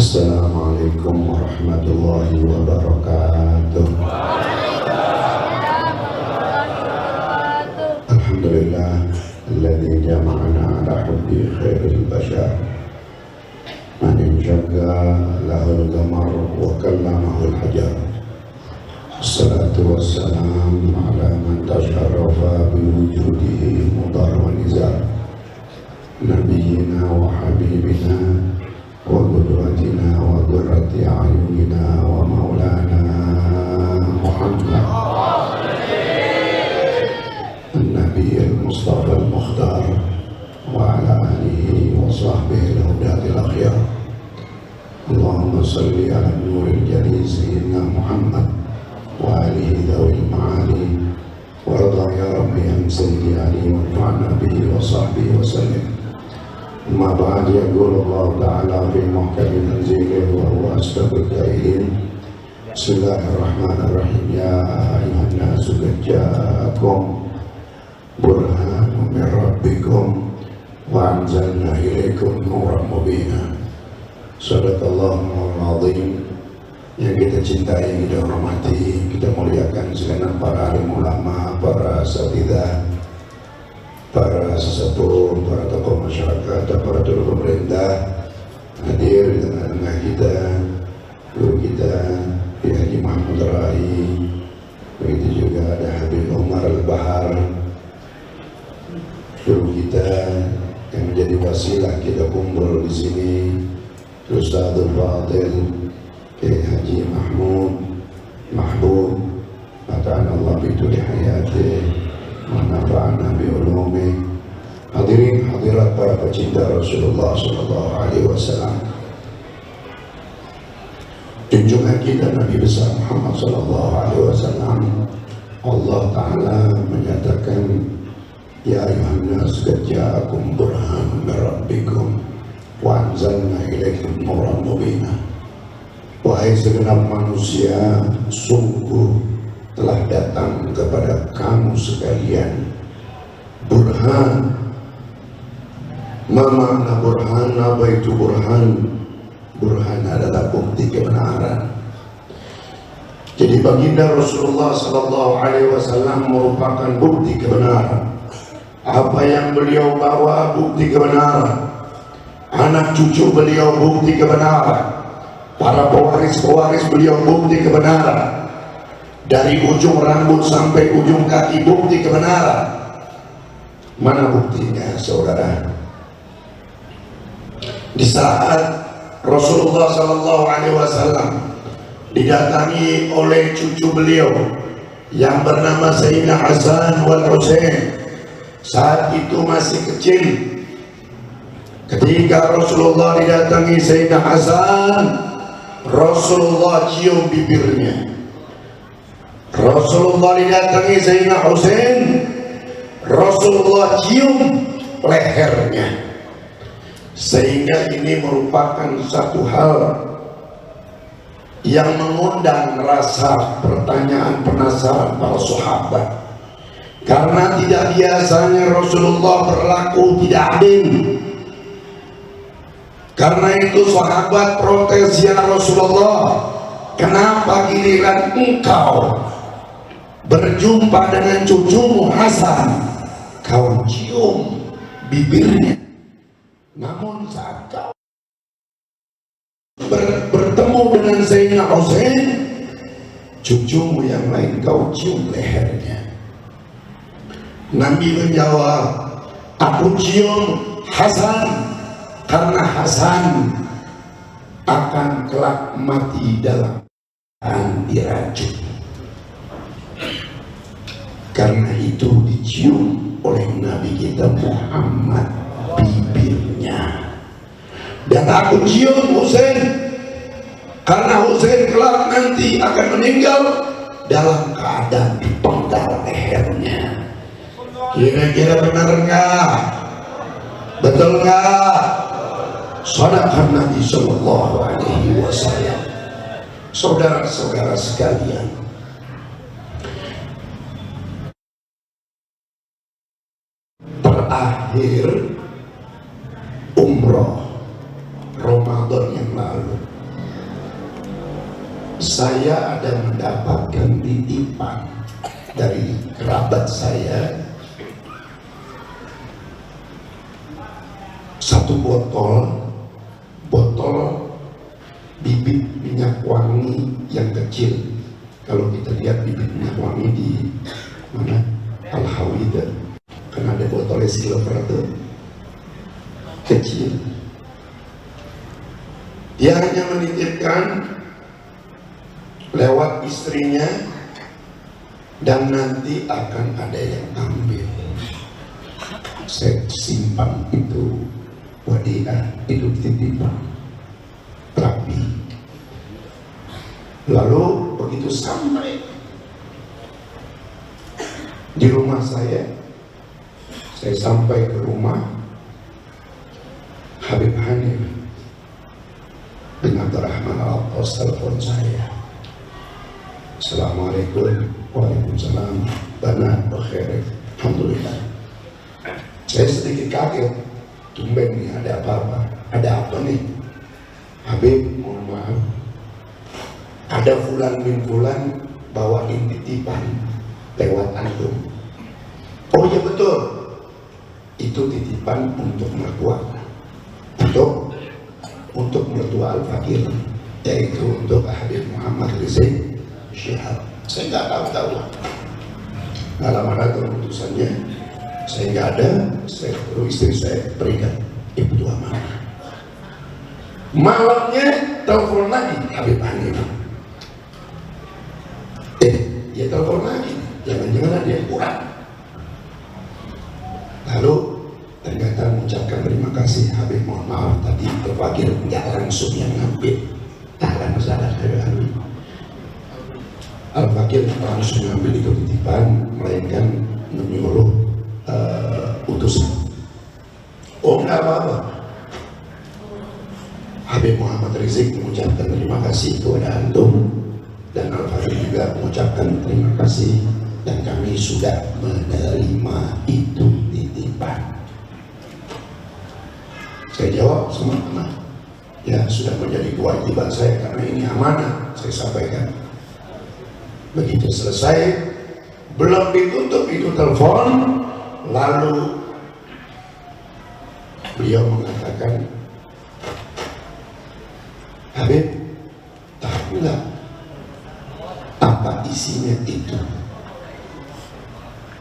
Assalamualaikum warahmatullahi wabarakatuh. Alhamdulillah alladzi jama'ana ala hubbi khairil bashar man injaga lahul qamar wa kallamahul hajar. Assalatu wassalam ala man tasharrafa biwujudihi mudar wa nizar nabiyyina wa habibina wa qudwatina wa qurrati a'yunina wa maulana Muhammad an-nabiy al-mustafa al-mukhtar wa ala alihi wa sahbihi al-hudatil akhyar. Allahumma salli ala nuril jalil sayyidina Muhammad wa alihi dhawil ma'ali wa radha ya rabbi an sayyidi ali wa fa'na bihi wa sahbihi wa sallim. أما بعد يقول الله تعالى في محكم تنزيله وهو أصدق القائلين بسم الله الرحمن الرحيم يا أيها الناس قد جاءكم برهان من ربكم وأنزلنا إليكم نورا مبينا. Sadaqallahul azim. Yang kita cintai, kita hormati, kita muliakan sekalian para alim ulama, para asatidzah, para sesepuh, para tokoh masyarakat, dan para tokoh pemerintah hadir di tengah-tengah kita, guru kita Kiai Haji Mahmud Rai, begitu juga ada Habib Umar Al-Bahar, guru kita yang menjadi wasilah kita kumpul di sini, Ustadzul Fadil Kiai Haji Mahbub, mata'ana Allah bitu lihayati manafa'ana bi'ulumi. Hadirin hadirat para pecinta Rasulullah sallallahu alaihi wasallam. Junjungan kita Nabi besar Muhammad sallallahu alaihi wasallam, Allah taala menyatakan ya ayyuhan nas qad ja'akum burhanun min rabbikum wa anzalna ilaikum nuran mubina. Wahai segenap manusia, sungguh telah datang kepada kamu sekalian burhan. Ma makna burhan? Apa itu burhan? Burhan adalah bukti kebenaran. Jadi baginda Rasulullah sallallahu alaihi wasallam merupakan bukti kebenaran. Apa yang beliau bawa bukti kebenaran. Anak cucu beliau bukti kebenaran. Para pewaris-pewaris beliau bukti kebenaran. Dari ujung rambut sampai ujung kaki bukti kebenaran. Mana buktinya saudara? Di saat Rasulullah sallallahu alaihi wasallam didatangi oleh cucu beliau yang bernama Sayyidina Hasan wal Husain, saat itu masih kecil. Ketika Rasulullah didatangi Sayyidina Hasan, Rasulullah cium bibirnya. Rasulullah didatangi Sayyidina Husain, Rasulullah cium lehernya. Sehingga ini merupakan satu hal yang mengundang rasa pertanyaan penasaran para sahabat. Karena tidak biasanya Rasulullah berlaku tidak adil. Karena itu sahabat protes, ya Rasulullah, kenapa giliran engkau berjumpa dengan cucumu Hasan kau cium bibirnya, namun saat kau bertemu dengan Sayyidina Husain, cucumu yang lain kau cium lehernya? Nabi menjawab, aku cium Hasan karena Hasan akan kelak mati dalam diracun. Karena itu dicium oleh Nabi kita Muhammad bibirnya. Dan aku cium Husain karena Husain kelak nanti akan meninggal dalam keadaan dipenggal lehernya. Kira-kira benar enggak? Betul enggak? Shadaqan Nabi sallallahu alaihi wasallam. Saudara-saudara sekalian, terakhir umroh Ramadan yang lalu saya ada mendapatkan titipan dari kerabat saya satu botol bibit minyak wangi yang kecil. Kalau kita lihat bibit minyak wangi di mana Al-Hawida, kan ada botolnya silver itu kecil. Dia hanya menitipkan lewat istrinya, dan nanti akan ada yang ambil. Saya simpan itu wadiah, itu titipan rapi. Lalu begitu sampai di rumah saya sampai ke rumah Habib Hanif bin Abdurrahman Al-Atas telepon saya. Assalamualaikum. Waalaikumsalam. Bana bakhair. Alhamdulillah. Saya sedikit kaget. Tumben nih, ada apa-apa? Ada apa nih? Habib, mohon maaf, ada fulan bin fulan bawain titipan lewat antum. Oh iya betul, itu titipan untuk mertua, untuk mertua Al-Fakir, yaitu untuk Habib Muhammad Rizik Syihab. Saya nggak tahu nggak lama keputusannya, saya nggak ada. Saya perlu istri saya berikan ibu amanah. Malamnya telepon lagi Habib Hanif. Dia telepon lagi, jangan-jangan ada yang kurang. Lalu ternyata mengucapkan terima kasih Habib, mohon maaf tadi Al-Fakir nggak langsung yang ngambil. Tak masalah dari Habib. Al-Fakir langsung ngambil itu titipan, melainkan menyuruh utusan. Oh nggak apa-apa. Habib Muhammad Rizik mengucapkan terima kasih kepada antum, dan Al-Fakir juga mengucapkan terima kasih, dan kami sudah menerima itu titipan. Saya jawab sama-sama, ya sudah menjadi kewajiban saya karena ini amanah, saya sampaikan. Begitu selesai, belum ditutup itu telepon, lalu beliau mengatakan, Habib, tahu nggak apa isinya itu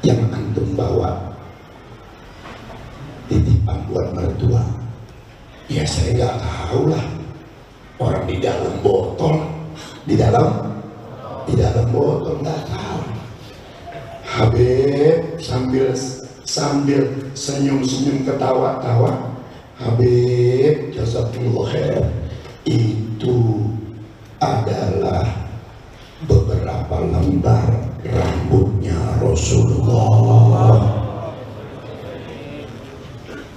yang antum bawa titipan buat mertua? Ya saya nggak tahu lah, orang di dalam botol, di dalam botol nggak tahu. Habib sambil senyum-senyum ketawa-tawa, Habib jazakumullah khair, itu adalah beberapa lembar rambutnya Rasulullah.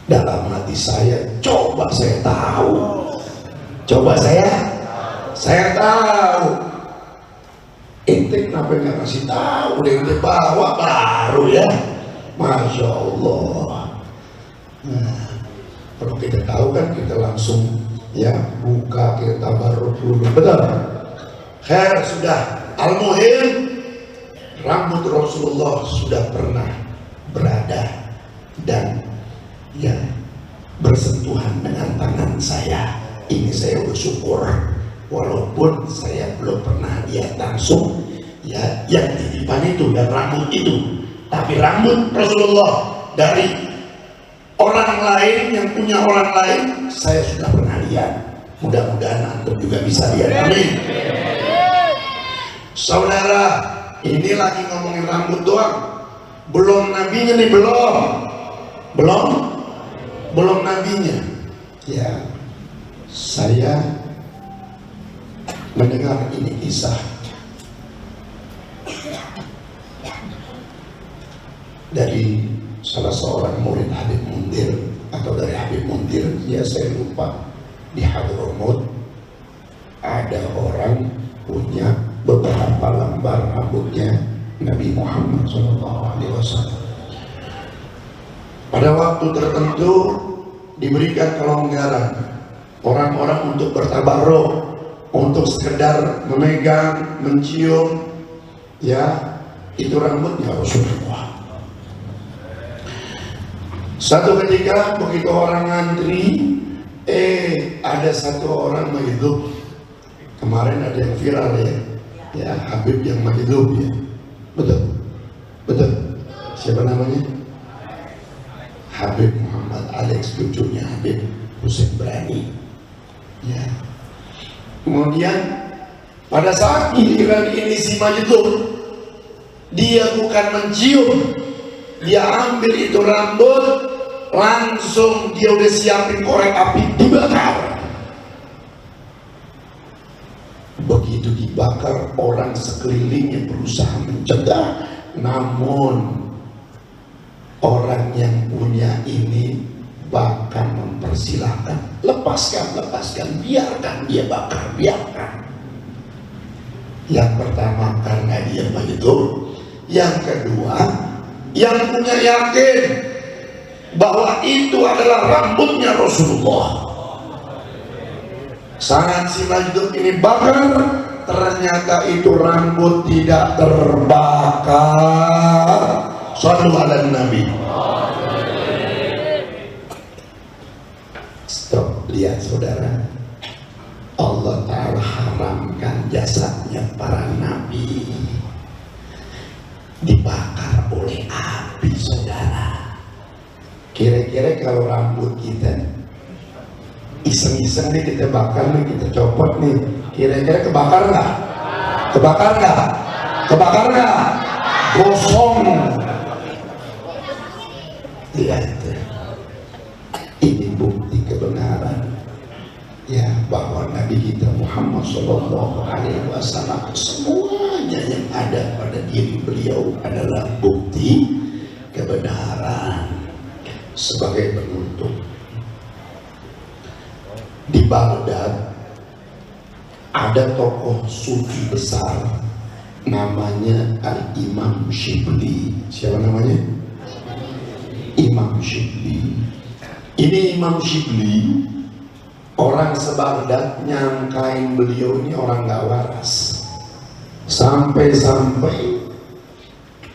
Dalam hati saya, coba saya tahu, saya tahu. Ente kenapa nggak kasih tahu? Udah ente bawa baru ya, masya Allah. Nah, kalau kita tahu kan kita langsung ya buka, kita tabarruk dulu, betul? Khair sudah. Al-muhim, rambut Rasulullah sudah pernah berada dan ya bersentuhan dengan tangan saya. Ini saya bersyukur, walaupun saya belum pernah lihat langsung ya yang titipan itu dan rambut itu, tapi rambut Rasulullah dari orang lain yang punya orang lain saya sudah pernah lihat. Mudah-mudahan antum juga bisa lihat. Amin. Saudara, ini lagi ngomongin rambut doang, belum nabinya nih, belum nabinya. Ya, saya mendengar ini kisah dari salah seorang murid Habib Mundir, atau dari Habib Mundir, ya saya lupa. Di Hadramut ada orang punya beberapa lembar rambutnya Nabi Muhammad SAW. Pada waktu tertentu diberikan kelonggaran orang-orang untuk bertabarruk, untuk sekedar memegang, mencium, ya, itu rambutnya Rasulullah. Satu ketika begitu orang ngantri, ada satu orang maghdub. Kemarin ada yang viral ya Habib yang maghdub ya. Betul. Siapa namanya? Habib Muhammad Alex, cucunya Habib Hussein Brani. Ya. Kemudian pada saat giliran ini si maghdub, dia bukan mencium, dia ambil itu rambut, langsung dia udah siapin korek api, dibakar. Begitu dibakar, orang sekelilingnya berusaha mencegah, namun orang yang punya ini bahkan mempersilahkan, lepaskan, biarkan dia bakar, biarkan. Yang pertama karena dia begitu, yang kedua yang punya yakin bahwa itu adalah rambutnya Rasulullah. Saat si maghdub ini bakar, ternyata itu rambut tidak terbakar. Shallu ala Nabi. Stop, lihat saudara, Allah Ta'ala haramkan jasadnya para nabi dibakar oleh api, saudara. Kira-kira kalau rambut kita iseng-iseng nih kita bakar nih, kita copot nih, kira-kira kebakar nggak? Kebakar nggak? Gosong. Lihat, ini bukti kebenaran ya bahwa Nabi kita Muhammad Shallallahu Alaihi Wasallam, semuanya yang ada pada diri beliau adalah bukti kebenaran. Sebagai penutup, di Baghdad ada tokoh sufi besar namanya Al-Imam Shibli. Siapa namanya? Imam Shibli. Ini Imam Shibli, orang se-Baghdad nyangkain beliau ini orang gak waras. Sampai-sampai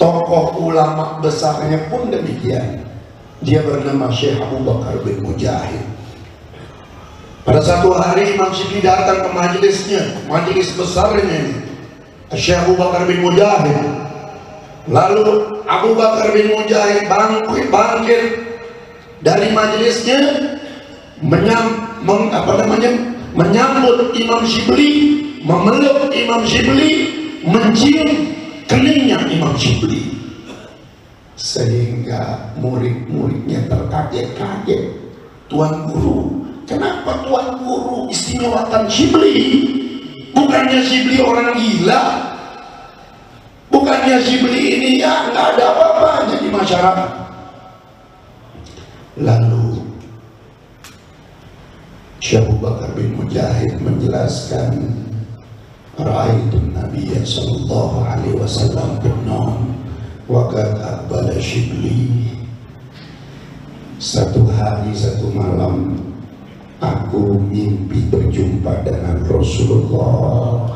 tokoh ulama besarnya pun demikian. Dia bernama Syekh Abu Bakar bin Mujahid. Pada satu hari Imam Shibli datang ke majelisnya, majelis besarnya ini, Syekh Abu Bakar bin Mujahid. Lalu Abu Bakar bin Mujahid bangkit dari majelisnya, menyambut Imam Shibli, memeluk Imam Shibli, mencium keningnya Imam Shibli, sehingga murid-muridnya terkaget-kaget. Tuan Guru, kenapa Tuan Guru istimewakan Shibli? Bukannya Shibli orang gila? Bukannya Shibli ini ya nggak ada apa-apanya di masyarakat? Lalu Syekh Abu Bakar bin Mujahid menjelaskan, Ra'aitun Nabiya sallallahu alaihi wasallam bin-naum wa qad aqbala Shibli. Satu hari satu malam aku mimpi berjumpa dengan Rasulullah,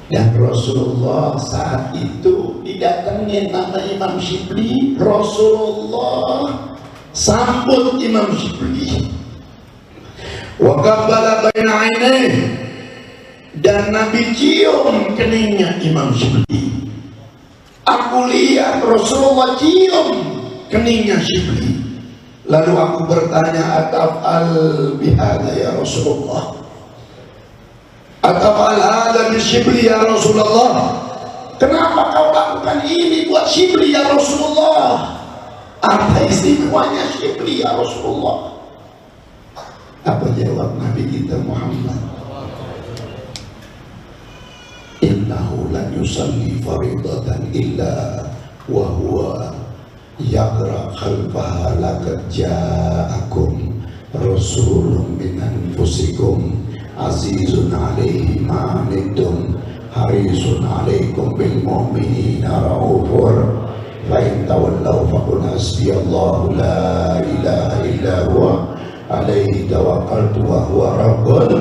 dan Rasulullah saat itu didatengin nama Imam Shibli. Rasulullah sambut Imam Shibli, wa qabbala baina ainaihi, dan Nabi cium keningnya Imam Shibli. Aku lihat Rasulullah cium keningnya Shibli. Lalu aku bertanya, ataf'al bihada ya Rasulullah, ataf'al hada bi Shibli ya Rasulullah, kenapa kau lakukan ini buat Shibli ya Rasulullah? Apa istimewanya Shibli ya Rasulullah? Apa jawab Nabi kita Muhammad? Innahu lan yusalli faridatan illa wa huwa yaqra khalfaha laqad ja'akum rasulun min anfusikum azizun alaihi ma anittum harisun alaikum bil mu'minina raufur fa in tawallaw faqul hasbiyallahu la ilaha illa huwa alaihi tawakkaltu wa huwa rabbul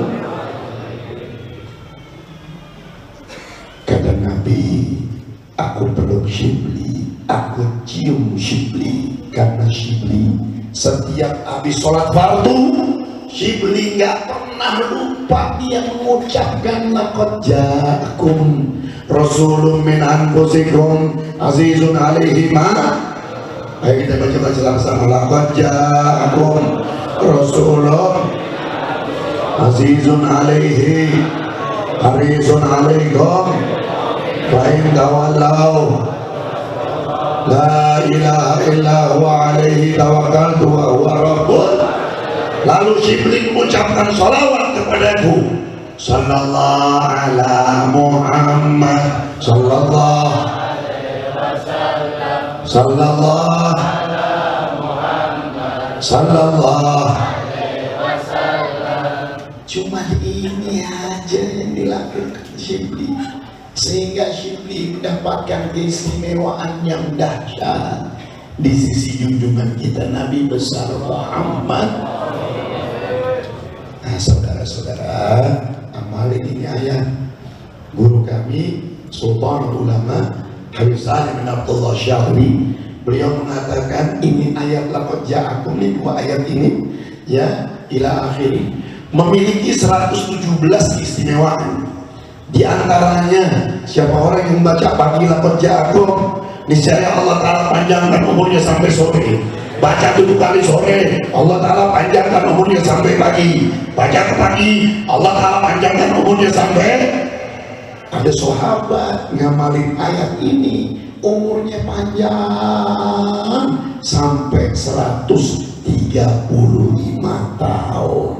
Aku peluk Syibli, aku cium Syibli, karena Syibli setiap habis sholat fardu, Syibli nggak pernah lupa dia mengucapkan laqad ja'akum rasulun min anfusikum azizun alaihi ma. Ayo kita baca sama-sama. Laqad ja'akum rasulun azizun alaihi harisun alaikum fa in tawallaw la ilaha illa huwa alaihi tawakkaltu wa huwa rabbul. Lalu Syibli mengucapkan salawat kepadaku, sallallahu ala Muhammad sallallahu sallallahu sallallahu. Cuma ini aja yang dilakukan Syibli, sehingga Syibli mendapatkan keistimewaan yang dahsyat di sisi junjungan kita Nabi besar Muhammad. Nah, saudara-saudara, amalin ini ayat guru kami Sultan Ulama Habib Salim bin Abdullah Syahri. Beliau mengatakan ini ayat laqad ja'akum, ini dua ayat ini ya ila akhiri memiliki 117 keistimewaan. Di antaranya siapa orang yang membaca pagi laqad ja'akum, niscaya Allah Ta'ala panjangkan umurnya sampai sore. Baca 7 kali sore, Allah Ta'ala panjangkan umurnya sampai pagi. Baca ke pagi, Allah Ta'ala panjangkan umurnya sampai. Ada sahabat ngamalin ayat ini, umurnya panjang sampai 135 tahun.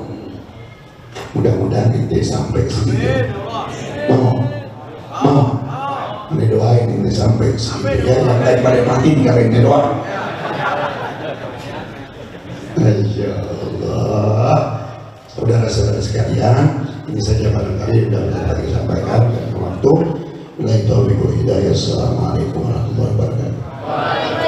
Mudah-mudahan kita sampai sini. Mau ini doain ini sampai sini ya, yang lain pada mati kalau ini doa. Masya Allah. Saudara-saudara sekalian, ini saja barangkali sudah bisa disampaikan dengan waktu. Assalamualaikum warahmatullahi wabarakatuh.